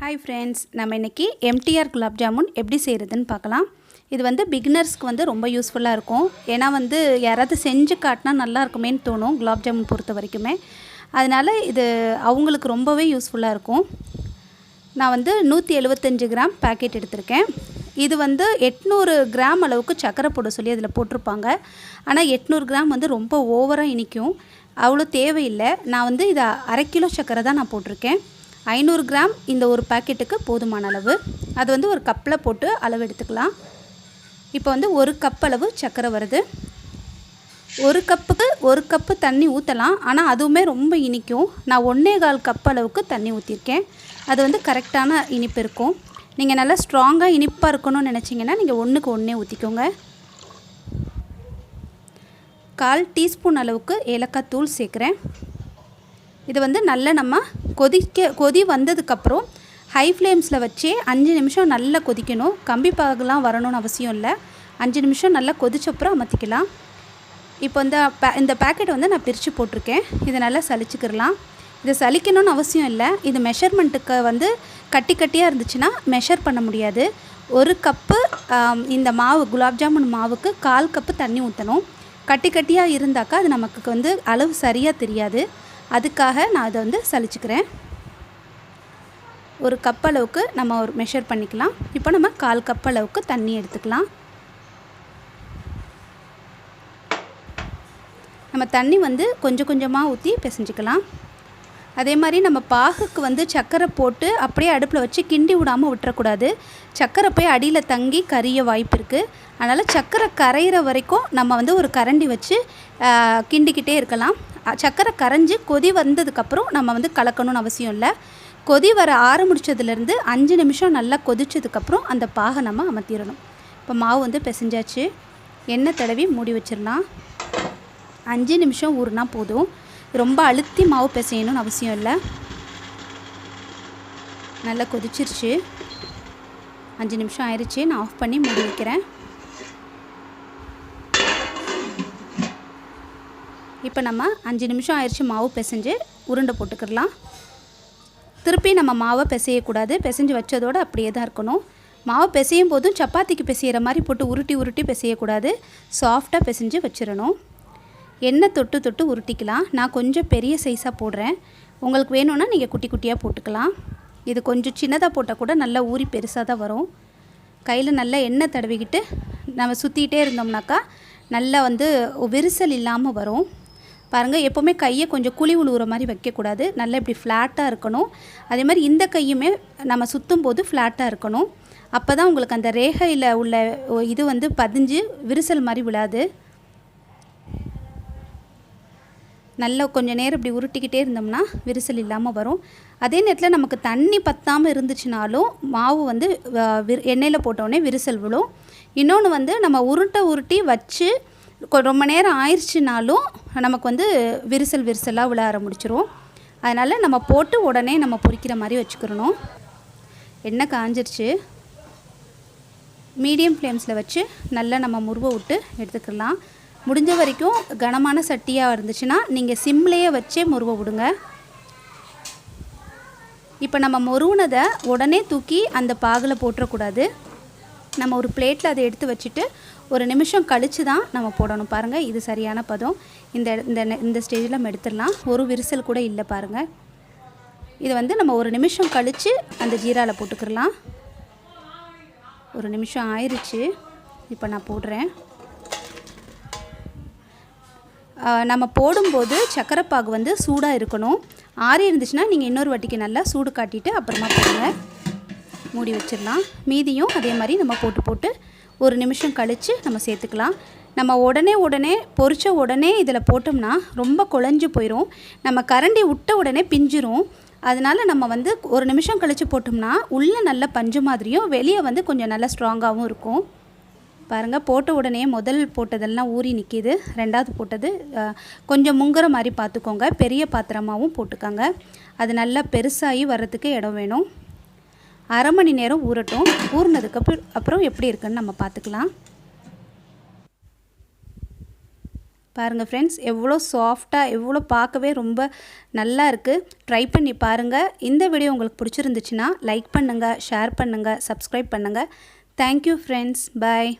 Hi friends, நம்ம இன்றைக்கி MTR gulab jamun எப்படி செய்கிறதுன்னு பார்க்கலாம். இது வந்து பிகினர்ஸ்க்கு ரொம்ப யூஸ்ஃபுல்லாக இருக்கும். ஏன்னா யாராவது செஞ்சு காட்டினா நல்லா இருக்குமேன்னு தோணும் குலாப் ஜாமுன் பொறுத்த வரைக்குமே. அதனால் இது அவங்களுக்கு ரொம்பவே யூஸ்ஃபுல்லாக இருக்கும். நான் 175 கிராம் பேக்கெட் எடுத்திருக்கேன். இது 800 கிராம் அளவுக்கு சர்க்கரை போட சொல்லி அதில் போட்டிருப்பாங்க. ஆனால் 800 கிராம் ரொம்ப ஓவராக இனிக்கும், அவ்வளோ தேவையில்லை. நான் இதை 1/2 கிலோ சர்க்கரை தான் நான் போட்டிருக்கேன். 500 கிராம் இந்த ஒரு பேக்கெட்டுக்கு போதுமான அளவு. அது ஒரு கப்பில் போட்டு அளவு எடுத்துக்கலாம். இப்போ 1 கப் அளவு சர்க்கரை வருது. 1 கப்புக்கு 1 கப்பு தண்ணி ஊற்றலாம். ஆனால் அதுவுமே ரொம்ப இனிக்கும். நான் 1.25 கப் அளவுக்கு தண்ணி ஊற்றிருக்கேன். அது கரெக்டான இனிப்பு இருக்கும். நீங்கள் நல்லா ஸ்ட்ராங்காக இனிப்பாக இருக்கணும்னு நினச்சிங்கன்னா நீங்கள் 1க்கு 1 ஊற்றிக்கோங்க. 1/4 டீஸ்பூன் அளவுக்கு ஏலக்காய் தூள் சேர்க்குறேன். இது நல்லா நம்ம கொதி வந்ததுக்கப்புறம் ஹை ஃப்ளேம்ஸில் வச்சு 5 நிமிஷம் நல்லா கொதிக்கணும். கம்பி பாகுலாம் வரணும்னு அவசியம் இல்லை. 5 நிமிஷம் நல்லா கொதிச்சப்புறம் அமர்த்திக்கலாம். இப்போ இந்த பேக்கெட் நான் பிரித்து போட்டிருக்கேன். இதை நல்லா சலிச்சுக்கிடலாம். இதை சலிக்கணும்னு அவசியம் இல்லை. இது மெஷர்மெண்ட்டுக்கு கட்டி கட்டியாக இருந்துச்சுன்னா மெஷர் பண்ண முடியாது. 1 கப்பு இந்த மாவு குலாப் ஜாமுன் மாவுக்கு 1/4 கப்பு தண்ணி ஊற்றணும். கட்டி கட்டியாக இருந்தாக்கா அது நமக்கு அளவு சரியாக தெரியாது. அதுக்காக நான் அதை சலிச்சுக்கிறேன். 1 கப் அளவுக்கு நம்ம மெஷர் பண்ணிக்கலாம். இப்போ நம்ம 1/4 கப் அளவுக்கு தண்ணி எடுத்துக்கலாம். நம்ம தண்ணி கொஞ்சம் கொஞ்சமாக ஊற்றி பிசைஞ்சிக்கலாம். அதே மாதிரி நம்ம பாகுக்கு சர்க்கரை போட்டு அப்படியே அடுப்பில் வச்சு கிண்டி விடாமல் விட்டுறக்கூடாது. சர்க்கரை போய் அடியில் தங்கி கரிய வாய்ப்பு இருக்குது. அதனால் சர்க்கரை கரையிற வரைக்கும் நம்ம ஒரு கரண்டி வச்சு கிண்டிக்கிட்டே இருக்கலாம். சர்க்கரை கரைஞ்சி கொதி வந்ததுக்கப்புறம் நம்ம கலக்கணும்னு அவசியம் இல்லை. கொதி வர ஆரம்பிச்சதுலேருந்து 5 நிமிஷம் நல்லா கொதிச்சதுக்கப்புறம் அந்த பாகை நம்ம அமர்த்திடணும். இப்போ மாவு பிசைஞ்சாச்சு. எண்ணெய் தடவி மூடி வச்சிடலாம். 5 நிமிஷம் ஊறுனா போதும். ரொம்ப அழுத்தி மாவு பிசையணும்னு அவசியம் இல்லை. நல்லா கொதிச்சிருச்சு. 5 நிமிஷம் ஆயிடுச்சு. நான் ஆஃப் பண்ணி மூடி வைக்கிறேன். இப்போ நம்ம 5 நிமிஷம் ஆயிடுச்சு மாவு பிசைஞ்சு உருண்டை போட்டுக்கிடலாம். திருப்பி நம்ம மாவை பிசையக்கூடாது. பிசைஞ்சு வச்சதோடு அப்படியே தான் இருக்கணும். மாவு பிசையும் போதும் சப்பாத்திக்கு பிசைகிற மாதிரி போட்டு உருட்டி உருட்டி பிசையக்கூடாது. சாஃப்டாக பிசைஞ்சு வச்சிடணும். எண்ணெய் தொட்டு தொட்டு உருட்டிக்கலாம். நான் கொஞ்சம் பெரிய சைஸாக போடுறேன். உங்களுக்கு வேணும்னா நீங்கள் குட்டி குட்டியாக போட்டுக்கலாம். இது கொஞ்சம் சின்னதாக போட்டால் கூட நல்லா ஊறி பெருசாக தான் வரும். கையில் நல்லா எண்ணெய் தடவிக்கிட்டு நம்ம சுற்றிக்கிட்டே இருந்தோம்னாக்கா நல்லா விரிசல் இல்லாமல் வரும். பாருங்கள், எப்போவுமே கையை கொஞ்சம் குழி உழுவுற மாதிரி வைக்கக்கூடாது. நல்லா இப்படி ஃப்ளாட்டாக இருக்கணும். அதே மாதிரி இந்த கையுமே நம்ம சுற்றும் போது ஃப்ளாட்டாக இருக்கணும். அப்போ தான் உங்களுக்கு அந்த ரேகையில் உள்ள இது பதிஞ்சு விரிசல் மாதிரி விழாது. நல்லா கொஞ்சம் நேரம் இப்படி உருட்டிக்கிட்டே இருந்தோம்னா விரிசல் இல்லாமல் வரும். அதே நேரத்தில் நமக்கு தண்ணி பற்றாமல் இருந்துச்சுனாலும் மாவு எண்ணெயில் போட்டோடனே விரிசல் விழும். இன்னொன்று நம்ம உருட்டி வச்சு ரொம்ப நேரம் ஆயிடுச்சுனாலும் நமக்கு விரிசலாக விழ ஆரம்பிச்சிரும். அதனால் நம்ம போட்டு உடனே நம்ம பொரிக்கிற மாதிரி வச்சுக்கிறணும். எண்ணெய் காஞ்சிருச்சு. மீடியம் ஃப்ளேம்ஸில் வச்சு நல்லா நம்ம முருவை விட்டு எடுத்துக்கலாம். முடிஞ்ச வரைக்கும் கனமான சட்டியாக இருந்துச்சுன்னா நீங்கள் சிம்லேயே வச்சே முருவை விடுங்க. இப்போ நம்ம முருவுனதை உடனே தூக்கி அந்த பாகில் போட்டுறக்கூடாது. நம்ம ஒரு பிளேட்டில் அதை எடுத்து வச்சுட்டு 1 நிமிஷம் கழித்து தான் நம்ம போடணும். பாருங்கள், இது சரியான பதம். இந்த ஸ்டேஜில் நம்ம எடுத்துடலாம். ஒரு விரிசல் கூட இல்லை. பாருங்கள், இது நம்ம 1 நிமிஷம் கழித்து அந்த ஜீராவில் போட்டுக்கிடலாம். 1 நிமிஷம் ஆயிடுச்சு. இப்போ நான் போடுறேன். நம்ம போடும்போது சர்க்கரை பாகு சூடாக இருக்கணும். ஆறி இருந்துச்சுன்னா நீங்கள் இன்னொரு வாட்டிக்கு நல்லா சூடு காட்டிட்டு அப்புறமா போடுங்க. மூடி வச்சிடலாம். மீதியும் அதே மாதிரி நம்ம போட்டு 1 நிமிஷம் கழித்து நம்ம சேர்த்துக்கலாம். நம்ம உடனே பொரிச்ச உடனே இதில் போட்டோம்னா ரொம்ப குழஞ்சி போயிடும். நம்ம கரண்டி விட்ட உடனே பிஞ்சிரும். அதனால் நம்ம 1 நிமிஷம் கழித்து போட்டோம்னா உள்ளே நல்ல பஞ்சு மாதிரியும் வெளியே கொஞ்சம் நல்லா ஸ்ட்ராங்காகவும் இருக்கும். பாருங்கள், போட்ட உடனே முதல் போட்டதெல்லாம் ஊறி நிற்கிது. ரெண்டாவது போட்டது கொஞ்சம் முங்குற மாதிரி பார்த்துக்கோங்க. பெரிய பாத்திரமாகவும் போட்டுக்கோங்க. அது நல்லா பெருசாகி வர்றதுக்கு இடம் வேணும். 1/2 மணி நேரம் ஊறட்டும். ஊறினதுக்கப்புறம் எப்படி இருக்குன்னு நம்ம பார்த்துக்கலாம். பாருங்கள் ஃப்ரெண்ட்ஸ், எவ்வளோ சாஃப்டாக, எவ்வளோ பார்க்கவே ரொம்ப நல்லா இருக்குது. ட்ரை பண்ணி பாருங்கள். இந்த வீடியோ உங்களுக்கு பிடிச்சிருந்துச்சுன்னா லைக் பண்ணுங்கள், ஷேர் பண்ணுங்கள், சப்ஸ்கிரைப் பண்ணுங்கள். Thank you friends. பாய்.